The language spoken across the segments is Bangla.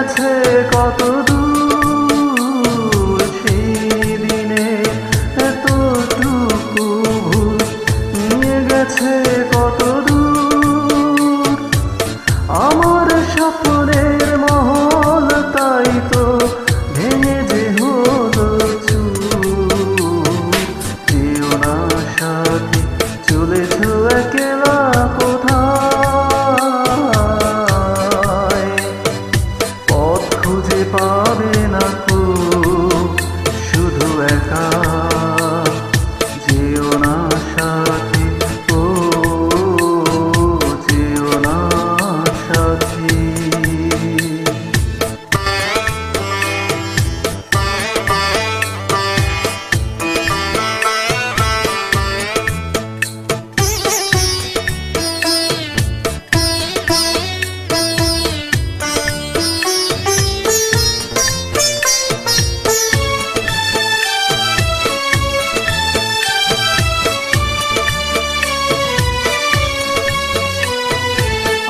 গেছে কত দূর সেই দিনে এতটুকু ভুল নিয়ে গেছে কত দূর আমার স্বপ্নের মহল তাই তো ভেঙে যে হলো চুর যেও না সাথী চলেছ একলা কোথায় পথ খুঁজে পাবে না কো শুধু একা যেও না সাথী ও যেও না সাথী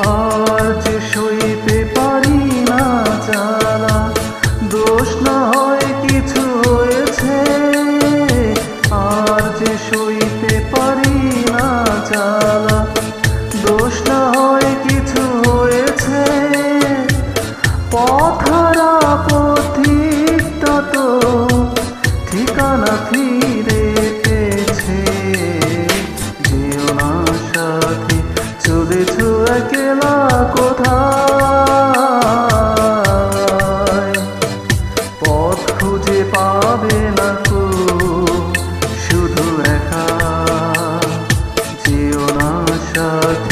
আর যে সইতে পারি না জ্বালা দোষ না হয় কিছু হয়েছে আর যে সইতে পারি না জ্বালা দোষ না হয় কিছু হয়েছে পথহারা পথিকটা তো ঠিকানা ফিরে পেয়েছে যেও না সাথী চলেছ একলা কোথায় পথ খুঁজে পাবে না কো শুধু একা যেও না সাথী